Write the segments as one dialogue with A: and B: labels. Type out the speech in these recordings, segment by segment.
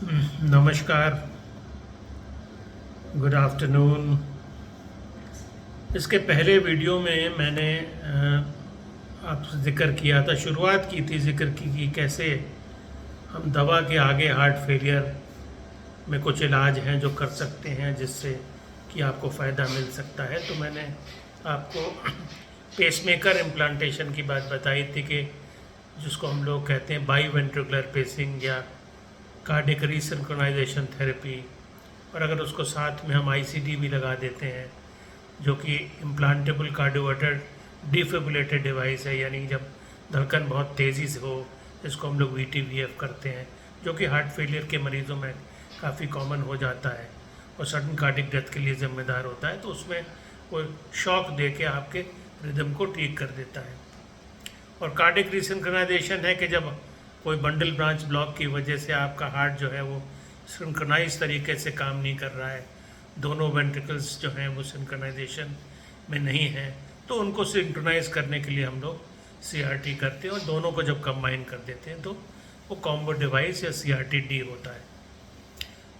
A: नमस्कार, good afternoon. इसके पहले वीडियो में मैंने आपसे ज़िक्र किया था, शुरुआत की थी ज़िक्र की कि कैसे हम दवा के आगे हार्ट फेलियर में कुछ इलाज हैं जो कर सकते हैं जिससे कि आपको फ़ायदा मिल सकता है। तो मैंने आपको पेसमेकर इम्प्लांटेशन की बात बताई थी कि जिसको हम लोग कहते हैं बाईवेंट्रिकुलर पेसिंग या कार्डियक रीसिंक्रोनाइजेशन थेरेपी, और अगर उसको साथ में हम आईसीडी भी लगा देते हैं जो कि इम्प्लांटेबल कार्डियोवर्टर डिफिब्रिलेटेड डिवाइस है, यानी जब धड़कन बहुत तेज़ी से हो, जिसको हम लोग वीटीवीएफ करते हैं, जो कि हार्ट फेलियर के मरीज़ों में काफ़ी कॉमन हो जाता है और सडन कार्डिक डेथ के लिए ज़िम्मेदार होता है। तो उसमें वो शॉक दे के आपके रिदम को ठीक कर देता है। और कार्डिक रीसिंक्रोनाइजेशन है कि जब कोई बंडल ब्रांच ब्लॉक की वजह से आपका हार्ट जो है वो सिंक्रोनाइज तरीके से काम नहीं कर रहा है, दोनों वेंट्रिकल्स जो हैं वो सिंक्रोनाइजेशन में नहीं हैं, तो उनको सिंक्रोनाइज करने के लिए हम लोग सीआरटी करते हैं और दोनों को जब कंबाइन कर देते हैं तो वो कॉम्बो डिवाइस या सीआरटी-डी होता है।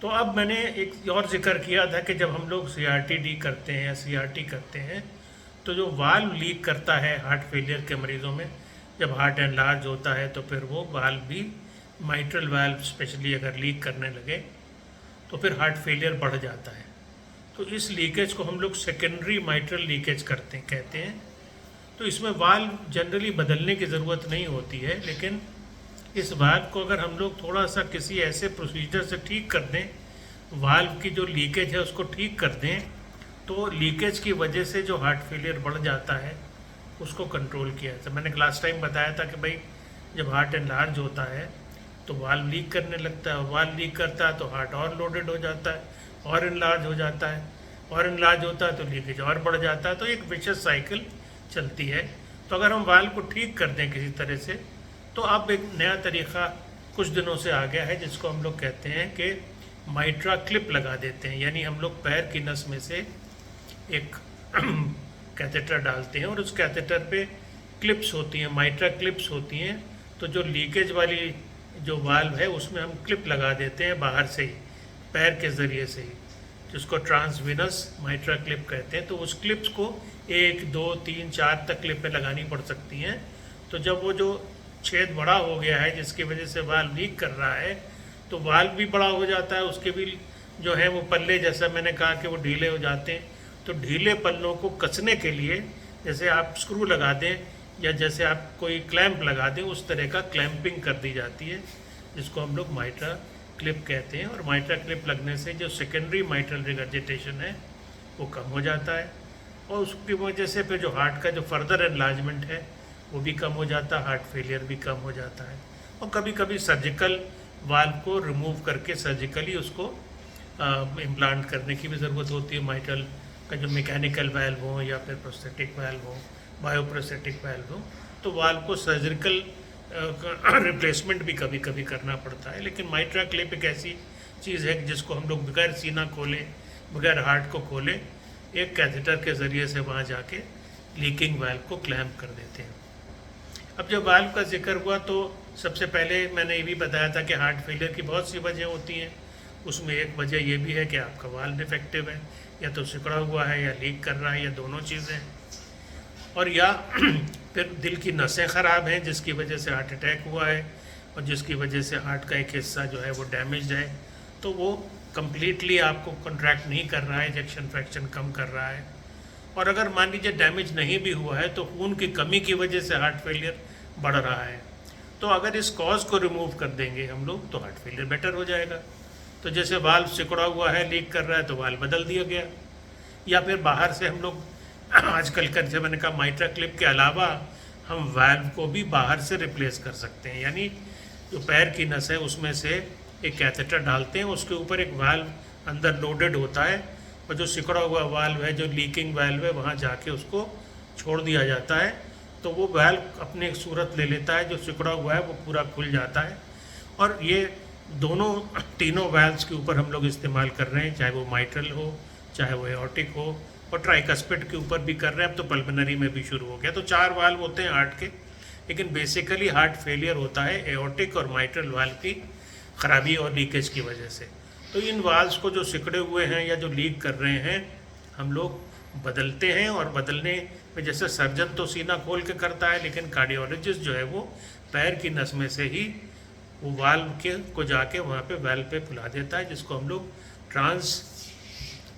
A: तो अब मैंने एक और जिक्र किया था कि जब हम लोग सीआरटी-डी करते हैं या सीआरटी करते हैं तो जो वाल्व लीक करता है हार्ट फेलियर के मरीज़ों में, जब हार्ट एनलार्ज होता है तो फिर वो वाल्व भी, माइट्रल वाल्व स्पेशली अगर लीक करने लगे तो फिर हार्ट फेलियर बढ़ जाता है। तो इस लीकेज को हम लोग सेकेंडरी माइट्रल लीकेज कहते हैं। तो इसमें वाल्व जनरली बदलने की ज़रूरत नहीं होती है, लेकिन इस वाल्व को अगर हम लोग थोड़ा सा किसी ऐसे प्रोसीजर से ठीक कर दें, वाल्व की जो लीकेज है उसको ठीक कर दें, तो लीकेज की वजह से जो हार्ट फेलियर बढ़ जाता है उसको कंट्रोल किया जाता है। मैंने लास्ट टाइम बताया था कि भाई जब हार्ट एनलार्ज होता है तो वाल्व लीक करने लगता है, वाल्व लीक करता है तो हार्ट और लोडेड हो जाता है, और एनलार्ज हो जाता है, और एनलार्ज होता है तो लीकेज और बढ़ जाता है, तो एक विशेष साइकिल चलती है। तो अगर हम वाल्व को ठीक कर दें किसी तरह से, तो अब एक नया तरीका कुछ दिनों से आ गया है जिसको हम लोग कहते हैं कि माइट्रा क्लिप लगा देते हैं, यानी हम लोग पैर की नस में से एक कैथेटर डालते हैं और उस कैथेटर पे क्लिप्स होती हैं, माइट्रा क्लिप्स होती हैं। तो जो लीकेज वाली जो वाल्व है उसमें हम क्लिप लगा देते हैं बाहर से ही, पैर के ज़रिए से ही, जिसको ट्रांसवीनस माइट्रा क्लिप कहते हैं। तो उस क्लिप्स को 1, 2, 3, 4 तक क्लिपें लगानी पड़ सकती हैं। तो जब वो जो छेद बड़ा हो गया है जिसकी वजह से वाल्व लीक कर रहा है, तो वाल्व भी बड़ा हो जाता है, उसके भी जो है वो पल्ले, जैसा मैंने कहा कि वो ढीले हो जाते हैं। तो ढीले पल्लों को कसने के लिए जैसे आप स्क्रू लगा दें या जैसे आप कोई क्लैंप लगा दें, उस तरह का क्लैंपिंग कर दी जाती है, जिसको हम लोग माइट्रा क्लिप कहते हैं। और माइट्रा क्लिप लगने से जो सेकेंडरी माइट्रल रिगर्जिटेशन है वो कम हो जाता है, और उसकी वजह से फिर जो हार्ट का जो फर्दर एनलार्जमेंट है वो भी कम हो जाता है, हार्ट फेलियर भी कम हो जाता है। और कभी कभी सर्जिकल वाल्व को रिमूव करके सर्जिकली उसको इम्प्लांट करने की भी ज़रूरत होती है। माइट्रल का जो मैकेनिकल वाल्व हो या फिर प्रोस्थेटिक वाल्व हो, बायोप्रोस्थेटिक वाल्व हो, तो वाल्व को सर्जिकल रिप्लेसमेंट भी कभी कभी करना पड़ता है। लेकिन माइट्रा क्लिप एक ऐसी चीज़ है जिसको हम लोग बगैर सीना खोले, बगैर हार्ट को खोले, एक कैथेटर के ज़रिए से वहाँ जाके लीकिंग वाल्व को क्लैम्प कर देते हैं। अब जब वाल्व का जिक्र हुआ तो सबसे पहले मैंने ये भी बताया था कि हार्ट फेलियर की बहुत सी वजह होती हैं। उसमें एक वजह ये भी है कि आपका वाल्व डिफेक्टिव है, या तो सिकुड़ा हुआ है या लीक कर रहा है, या दोनों चीज़ें, और या फिर दिल की नसें ख़राब हैं जिसकी वजह से हार्ट अटैक हुआ है और जिसकी वजह से हार्ट का एक हिस्सा जो है वो डैमेज है, तो वो कम्प्लीटली आपको कॉन्ट्रैक्ट नहीं कर रहा है, इजेक्शन फ्रैक्शन कम कर रहा है। और अगर मान लीजिए डैमेज नहीं भी हुआ है तो खून की कमी की वजह से हार्ट फेलियर बढ़ रहा है, तो अगर इस कॉज को रिमूव कर देंगे हम लोग तो हार्ट फेलियर बेटर हो जाएगा। तो जैसे वाल्व सिकुड़ा हुआ है, लीक कर रहा है, तो वाल्व बदल दिया गया, या फिर बाहर से हम लोग आजकल का जैसे मैंने कहा माइट्रा क्लिप के अलावा हम वाल्व को भी बाहर से रिप्लेस कर सकते हैं। यानी जो पैर की नस है उसमें से एक कैथेटर डालते हैं, उसके ऊपर एक वाल्व अंदर लोडेड होता है, और जो सिकुड़ा हुआ वाल्व है, जो लीकिंग वाल्व है, वहाँ जाके उसको छोड़ दिया जाता है, तो वो वाल्व अपने एक सूरत ले लेता है, जो सिकुड़ा हुआ है वो पूरा खुल जाता है। और ये दोनों तीनों वाल्व्स के ऊपर हम लोग इस्तेमाल कर रहे हैं, चाहे वो माइट्रल हो, चाहे वो एओर्टिक हो, और ट्राइकस्पिड के ऊपर भी कर रहे हैं, अब तो पल्मोनरी में भी शुरू हो गया। तो 4 वाल्व होते हैं हार्ट के, लेकिन बेसिकली हार्ट फेलियर होता है एओर्टिक और माइट्रल वाल्व की ख़राबी और लीकेज की वजह से। तो इन वाल्व्स को जो सिकड़े हुए हैं या जो लीक कर रहे हैं हम लोग बदलते हैं। और बदलने में जैसे सर्जन तो सीना खोल के करता है, लेकिन कार्डियोलॉजिस्ट जो है वो पैर की नस में से ही वो वाल्व के को जाके वहाँ पे वाल्व पे फुला देता है, जिसको हम लोग ट्रांस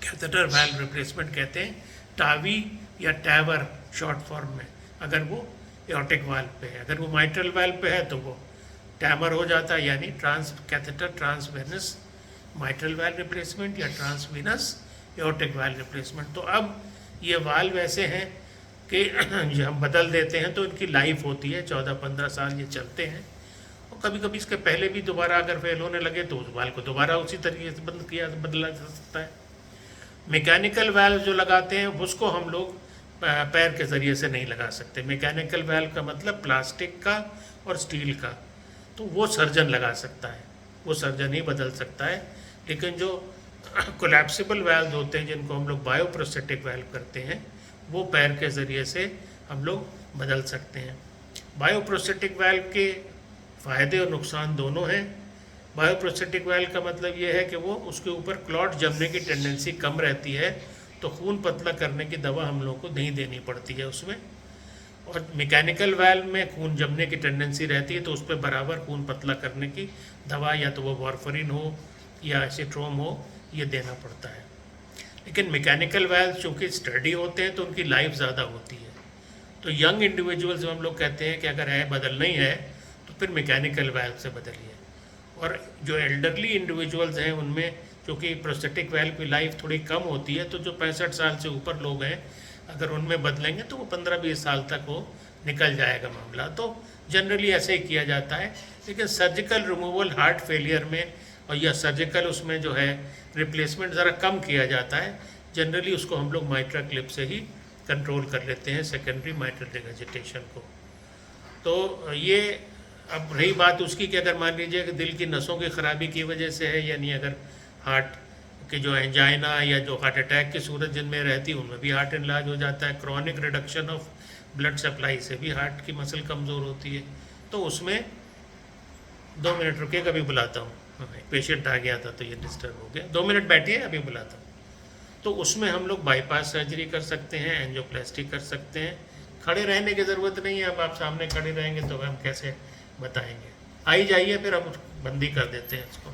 A: कैथेटर वाल्व रिप्लेसमेंट कहते हैं, टावी या टैवर शॉर्ट फॉर्म में। अगर वो एओर्टिक वाल्व पे है, अगर वो माइट्रल वाल्व पे है तो वो टैमर हो जाता है, यानी transcatheter transvenous mitral valve replacement या ट्रांसवीनस एओर्टिक वाल्व रिप्लेसमेंट। तो अब ये वाल्व ऐसे हैं कि जो हम बदल देते हैं तो इनकी लाइफ होती है 14-15 साल ये चलते हैं। और कभी कभी इसके पहले भी दोबारा अगर फेल होने लगे तो उस वाल्व को दोबारा उसी तरीके से बदला जा सकता है। मैकेनिकल वाल्व जो लगाते हैं उसको हम लोग पैर के ज़रिए से नहीं लगा सकते। मैकेनिकल वाल्व का मतलब प्लास्टिक का और स्टील का, तो वो सर्जन लगा सकता है, वो सर्जन ही बदल सकता है। लेकिन जो कोलैप्सिबल वाल्व होते हैं जिनको हम लोग बायोप्रोस्थेटिक वाल्व करते हैं, वो पैर के ज़रिए से हम लोग बदल सकते हैं। बायोप्रोस्थेटिक वाल्व के फ़ायदे और नुकसान दोनों हैं। बायोप्रोस्थेटिक वाल्व का मतलब ये है कि वो उसके ऊपर क्लॉट जमने की टेंडेंसी कम रहती है, तो खून पतला करने की दवा हम लोग को नहीं देनी पड़ती है उसमें। और मैकेनिकल वाल्व में खून जमने की टेंडेंसी रहती है, तो उस पर बराबर खून पतला करने की दवा या तो वो वारफरिन हो या एसिट्रोम हो, ये देना पड़ता है। लेकिन मैकेनिकल वाल्व चूँकि स्टडी होते हैं तो उनकी लाइफ ज़्यादा होती है। तो यंग इंडिविजुअल्स जो हम लोग कहते हैं कि अगर है बदलना ही है तो फिर मैकेनिकल वाल्व से बदलिए। और जो एल्डरली इंडिविजुअल्स हैं उनमें क्योंकि प्रोस्थेटिक वाल्व की लाइफ थोड़ी कम होती है, तो जो 65 साल से ऊपर लोग हैं अगर उनमें बदलेंगे तो वो 15-20 साल तक वो निकल जाएगा मामला। तो जनरली ऐसे ही किया जाता है। लेकिन सर्जिकल रिमूवल हार्ट फेलियर में और या सर्जिकल उसमें जो है रिप्लेसमेंट ज़रा कम किया जाता है। जनरली उसको हम लोग माइट्रा क्लिप से ही कंट्रोल कर लेते हैं, सेकेंडरी माइट्रल रिगर्जिटेशन को। तो ये अब रही बात उसकी कि अगर मान लीजिए कि दिल की नसों की ख़राबी की वजह से है, यानी अगर हार्ट के जो एंजाइना या जो हार्ट अटैक की सूरत जिनमें रहती है उनमें भी हार्ट इनलाज हो जाता है। Chronic reduction of blood supply से भी हार्ट की मसल कमज़ोर होती है। तो उसमें 2 मिनट रुके, कभी बुलाता हूँ, पेशेंट आ गया था तो ये डिस्टर्ब हो गया, 2 मिनट बैठिए अभी बुलाता हूँ। तो उसमें हम लोग बाईपास सर्जरी कर सकते हैं, एंजियोप्लास्टी कर सकते हैं। खड़े रहने की ज़रूरत नहीं है। अब आप सामने खड़े रहेंगे तो हम कैसे बताएंगे। आ ही जाइए, फिर हम बंदी कर देते हैं इसको।